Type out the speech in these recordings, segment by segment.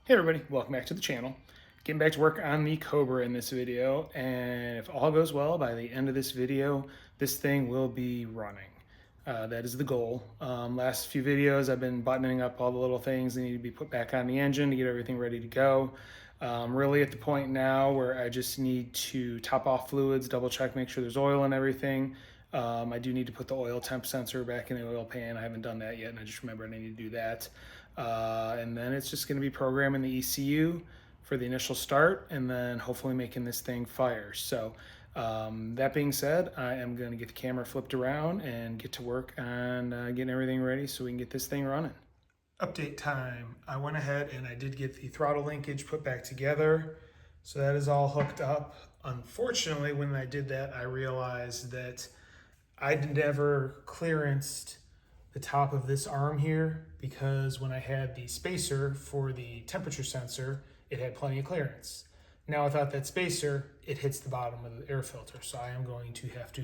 Hey everybody, welcome back to the channel. Getting back to work on the Cobra in this video, and if all goes well, by the end of this video, this thing will be running. That is the goal. Last few videos, I've been buttoning up all the little things that need to be put back on the engine to get everything ready to go. Really at the point now where I just need to top off fluids, double check, make sure there's oil and everything. I do need to put the oil temp sensor back in the oil pan. I haven't done that yet, and I just remembered I need to do that. And then it's just going to be programming the ECU for the initial start, and then hopefully making this thing fire. So that being said, I am going to get the camera flipped around and get to work on getting everything ready so we can get this thing running. Update time. I went ahead and I did get the throttle linkage put back together. So that is all hooked up. Unfortunately, when I did that, I realized that I never clearanced the top of this arm here because when I had the spacer for the temperature sensor, it had plenty of clearance. Now without that spacer, it hits the bottom of the air filter. So I am going to have to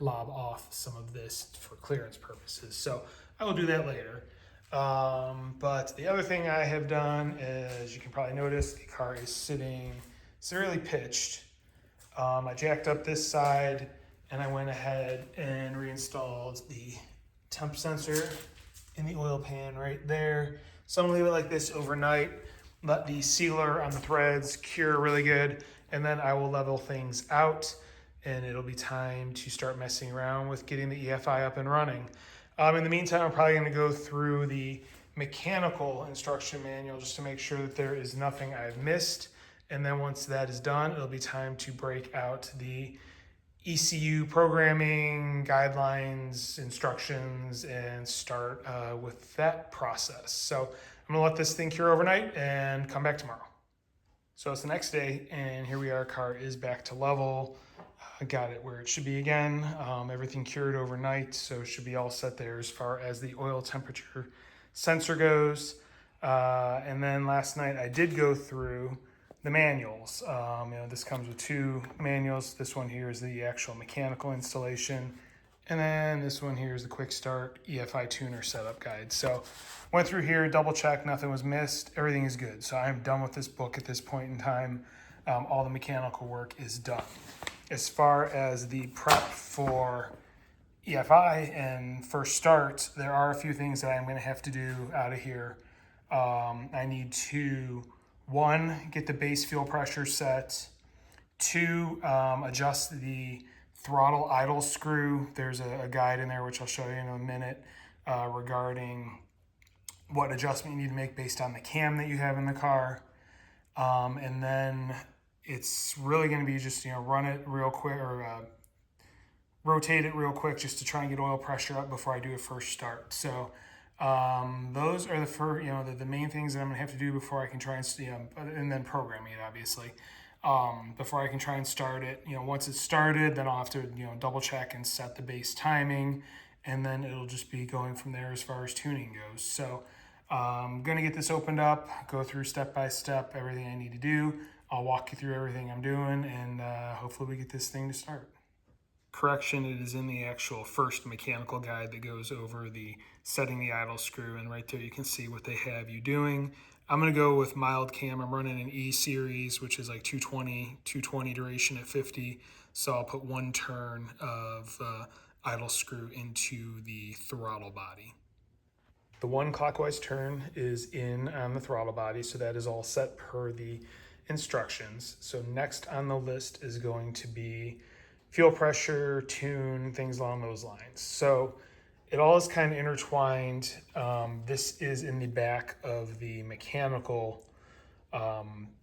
lob off some of this for clearance purposes. So I will do that later. But the other thing I have done, as you can probably notice, the car is sitting severely pitched. I jacked up this side and I went ahead and reinstalled the temp sensor in the oil pan right there. So I'm gonna leave it like this overnight, let the sealer on the threads cure really good, and then I will level things out and it'll be time to start messing around with getting the EFI up and running. In the meantime, I'm probably gonna go through the mechanical instruction manual just to make sure that there is nothing I've missed. And then once that is done, it'll be time to break out the ECU programming guidelines, instructions, and start with that process. So I'm gonna let this thing cure overnight and come back tomorrow. So it's the next day, and here we are. Car is back to level. I got it where it should be again. Everything cured overnight, so it should be all set there as far as the oil temperature sensor goes. And then last night I did go through the manuals. This comes with two manuals. This one here is the actual mechanical installation. And then this one here is the quick start EFI tuner setup guide. So went through here, double checked, nothing was missed. Everything is good. So I'm done with this book at this point in time. All the mechanical work is done. As far as the prep for EFI and first start, there are a few things that I'm going to have to do out of here. I need to, one, get the base fuel pressure set. Two, adjust the throttle idle screw. There's a guide in there, which I'll show you in a minute, regarding what adjustment you need to make based on the cam that you have in the car. And then it's really going to be just, run it real quick or rotate it real quick just to try and get oil pressure up before I do a first start. So those are the first, the main things that I'm gonna have to do before I can try and then programming it obviously. Before I can try and start it, once it's started, then I'll have to, double check and set the base timing, and then it'll just be going from there as far as tuning goes. So I'm gonna get this opened up, go through step by step everything I need to do. I'll walk you through everything I'm doing, and hopefully we get this thing to start. Correction, it is in the actual first mechanical guide that goes over the setting the idle screw, and right there you can see what they have you doing. I'm going to go with mild cam. I'm running an E series, which is like 220 duration at 50. So I'll put one turn of idle screw into the throttle body. The one clockwise turn is in on the throttle body, so that is all set per the instructions. So next on the list is going to be fuel pressure, tune, things along those lines. So it all is kind of intertwined. This is in the back of the mechanical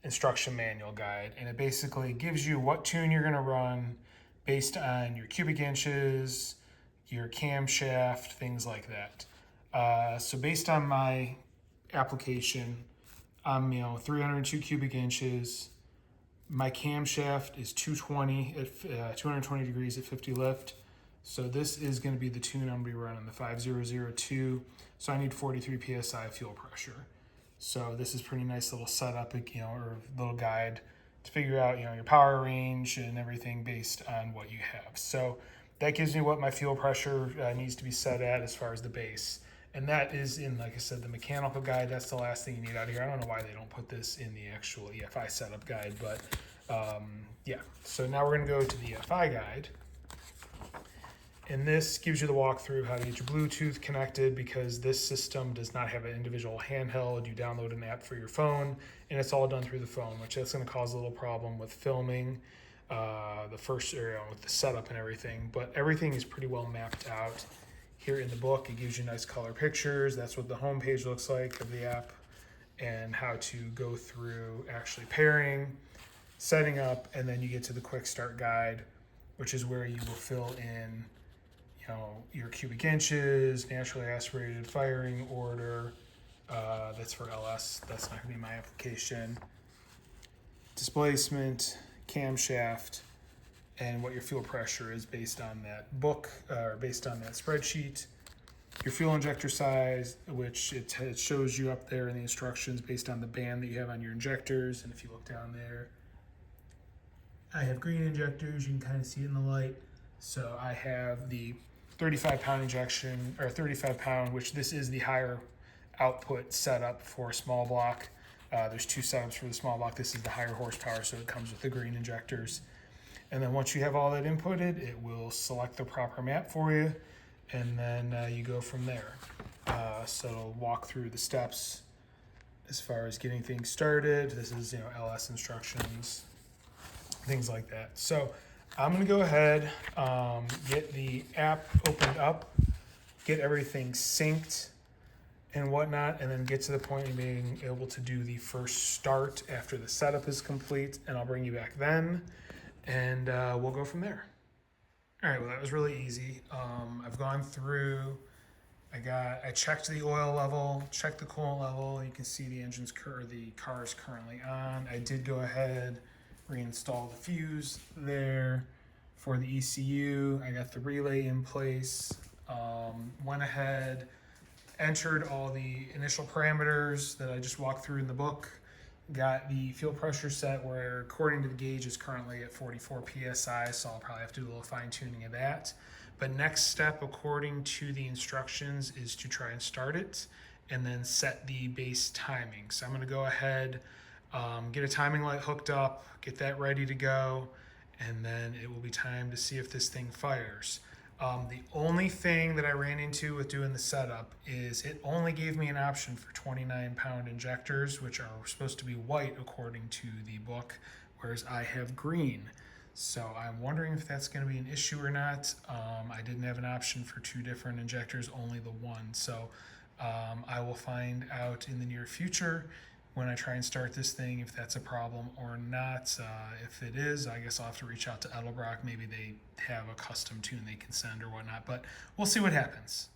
instruction manual guide, and it basically gives you what tune you're going to run based on your cubic inches, your camshaft, things like that. So based on my application, I'm 302 cubic inches. My camshaft is 220 at 220 degrees at 50 lift. So this is going to be the tune I'm going to be running, the 5002. So I need 43 psi fuel pressure. So this is pretty nice little setup, or little guide to figure out, your power range and everything based on what you have. So that gives me what my fuel pressure needs to be set at as far as the base. And that is in, like I said, the mechanical guide. That's the last thing you need out here. I don't know why they don't put this in the actual EFI setup guide, but yeah. So now we're gonna go to the EFI guide. And this gives you the walkthrough how to get your Bluetooth connected, because this system does not have an individual handheld. You download an app for your phone, and it's all done through the phone, which that's going to cause a little problem with filming the first area with the setup and everything. But everything is pretty well mapped out here in the book. It gives you nice color pictures. That's what the home page looks like of the app, and how to go through actually pairing, setting up, and then you get to the quick start guide, which is where you will fill in your cubic inches, naturally aspirated firing order. That's for LS. That's not going to be my application. Displacement, camshaft, and what your fuel pressure is based on that book, or based on that spreadsheet. Your fuel injector size, which it shows you up there in the instructions based on the band that you have on your injectors. And if you look down there, I have green injectors. You can kind of see it in the light. So I have the 35-pound injection, or 35-pound, which this is the higher output setup for small block. There's two setups for the small block. This is the higher horsepower, so it comes with the green injectors. And then once you have all that inputted, it will select the proper map for you, and then you go from there. So it'll walk through the steps as far as getting things started. This is LS instructions, things like that. So I'm going to go ahead, get the app opened up, get everything synced and whatnot, and then get to the point of being able to do the first start after the setup is complete, and I'll bring you back then, and we'll go from there. All right, well, that was really easy. I've gone through, I checked the oil level, checked the coolant level. You can see the the car is currently on. I did go ahead, reinstall the fuse there for the ECU. I got the relay in place. Went ahead, entered all the initial parameters that I just walked through in the book. Got the fuel pressure set where, according to the gauge, is currently at 44 PSI, so I'll probably have to do a little fine tuning of that. But next step, according to the instructions, is to try and start it and then set the base timing. So I'm gonna go ahead, get a timing light hooked up, get that ready to go, and then it will be time to see if this thing fires. The only thing that I ran into with doing the setup is it only gave me an option for 29-pound injectors, which are supposed to be white according to the book, whereas I have green. So I'm wondering if that's going to be an issue or not. I didn't have an option for two different injectors, only the one. So I will find out in the near future when I try and start this thing if that's a problem or not. If it is, I guess I'll have to reach out to Edelbrock. Maybe they have a custom tune they can send or whatnot, but we'll see what happens.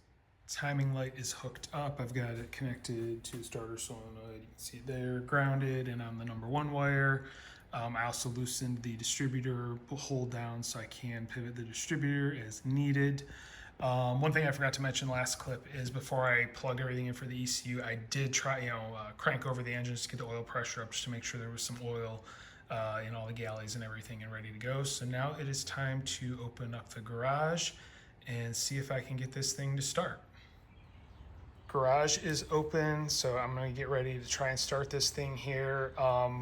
Timing light is hooked up. I've got it connected to the starter solenoid. You can see it there, grounded, and on the number 1 wire. I also loosened the distributor hold down so I can pivot the distributor as needed. One thing I forgot to mention last clip is before I plug everything in for the ECU, I did try, crank over the engines to get the oil pressure up just to make sure there was some oil in all the galleys and everything and ready to go. So now it is time to open up the garage and see if I can get this thing to start. Garage is open, so I'm going to get ready to try and start this thing here.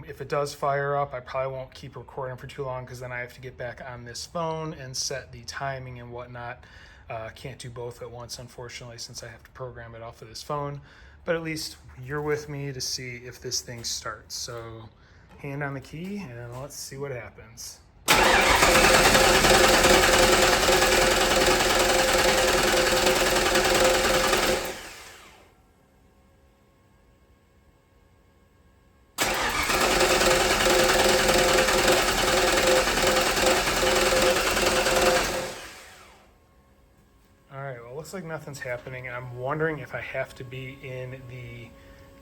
If it does fire up, I probably won't keep recording for too long because then I have to get back on this phone and set the timing and whatnot. Can't do both at once, unfortunately, since I have to program it off of this phone. But at least you're with me to see if this thing starts. So hand on the key and let's see what happens. Looks like nothing's happening, and I'm wondering if I have to be in the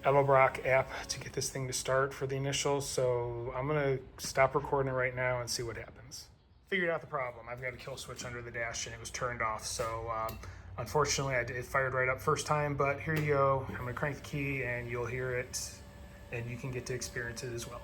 Edelbrock app to get this thing to start for the initial. So I'm gonna stop recording it right now and see what happens. Figured out the problem. I've got a kill switch under the dash and it was turned off. So unfortunately it fired right up first time, but here you go. I'm gonna crank the key and you'll hear it and you can get to experience it as well.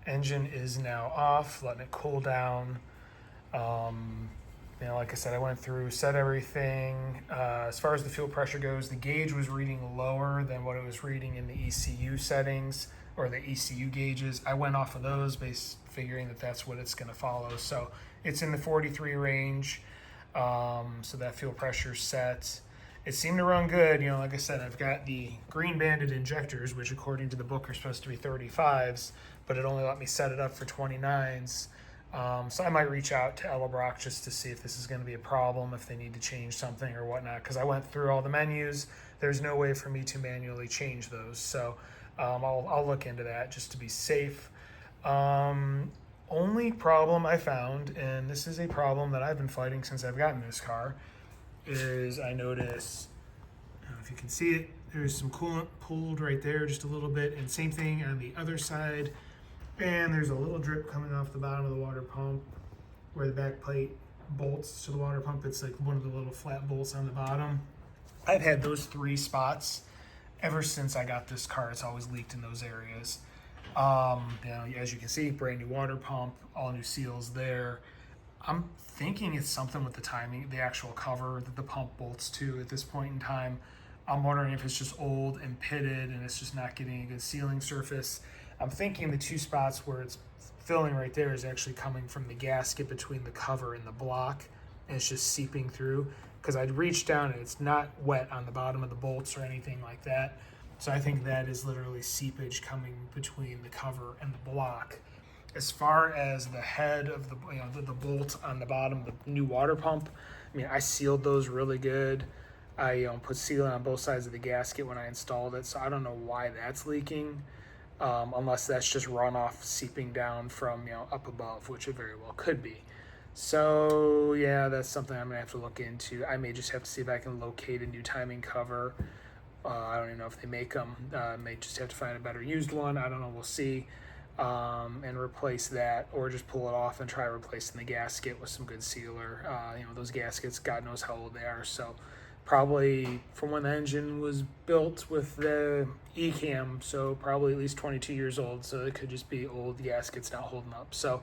Engine is now off, letting it cool down. Like I said, I went through, set everything. As far as the fuel pressure goes, the gauge was reading lower than what it was reading in the ECU settings, or the ECU gauges. I went off of those, figuring that that's what it's going to follow. So it's in the 43 range. So that fuel pressure set. It seemed to run good. Like I said, I've got the green banded injectors, which according to the book are supposed to be 35s, but it only let me set it up for 29s. So I might reach out to Edelbrock just to see if this is going to be a problem, if they need to change something or whatnot, because I went through all the menus. There's no way for me to manually change those. So I'll look into that just to be safe. Only problem I found, and this is a problem that I've been fighting since I've gotten this car, is I notice, I don't know if you can see it, there's some coolant pooled right there just a little bit, and same thing on the other side. And there's a little drip coming off the bottom of the water pump where the back plate bolts to the water pump. It's like one of the little flat bolts on the bottom. I've had those 3 spots ever since I got this car. It's always leaked in those areas. As you can see, brand new water pump, all new seals there. I'm thinking it's something with the timing, the actual cover that the pump bolts to at this point in time. I'm wondering if it's just old and pitted and it's just not getting a good sealing surface. I'm thinking the 2 spots where it's filling right there is actually coming from the gasket between the cover and the block, and it's just seeping through, because I'd reached down and it's not wet on the bottom of the bolts or anything like that. So I think that is literally seepage coming between the cover and the block. As far as the head of the bolt on the bottom, the new water pump, I sealed those really good. I put sealant on both sides of the gasket when I installed it, so I don't know why that's leaking. Unless that's just runoff seeping down from up above, which it very well could be. So yeah, that's something I'm gonna have to look into. I may just have to see if I can locate a new timing cover. I don't even know if they make them. I may just have to find a better used one. I don't know. We'll see. And replace that, or just pull it off and try replacing the gasket with some good sealer. Those gaskets, God knows how old they are. So probably from when the engine was built with the E-cam, so probably at least 22 years old, so it could just be old gaskets not holding up. So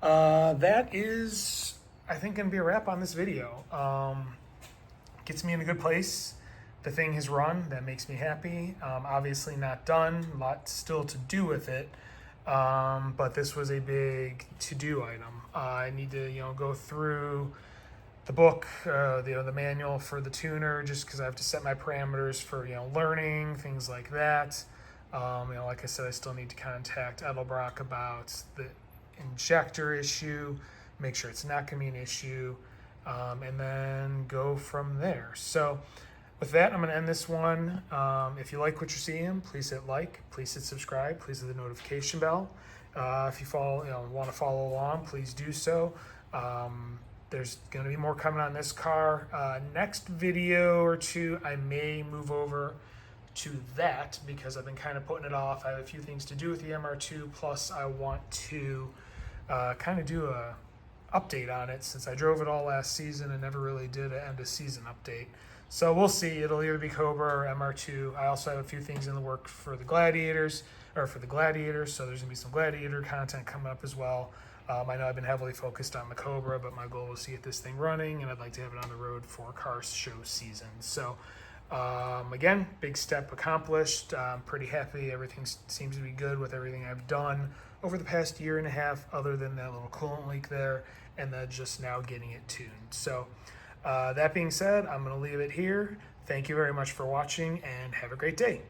that is, I think, going to be a wrap on this video. Gets me in a good place. The thing has run. That makes me happy. Obviously not done. A lot still to do with it. But this was a big to-do item. I need to, go through the book, the manual for the tuner, just because I have to set my parameters for, learning, things like that. Like I said, I still need to contact Edelbrock about the injector issue, make sure it's not going to be an issue, and then go from there. So with that, I'm going to end this one. If you like what you're seeing, please hit like, please hit subscribe, please hit the notification bell. If you want to follow along, please do so. There's going to be more coming on this car. Next video or 2, I may move over to that because I've been kind of putting it off. I have a few things to do with the MR2, plus I want to kind of do a update on it since I drove it all last season and never really did an end of season update. So we'll see. It'll either be Cobra or MR2. I also have a few things in the work for the Gladiators, so there's going to be some Gladiator content coming up as well. I know I've been heavily focused on the Cobra, but my goal is to get this thing running, and I'd like to have it on the road for car show season. So again, big step accomplished. I'm pretty happy. Everything seems to be good with everything I've done over the past year and a half, other than that little coolant leak there, and then just now getting it tuned. So that being said, I'm going to leave it here. Thank you very much for watching, and have a great day.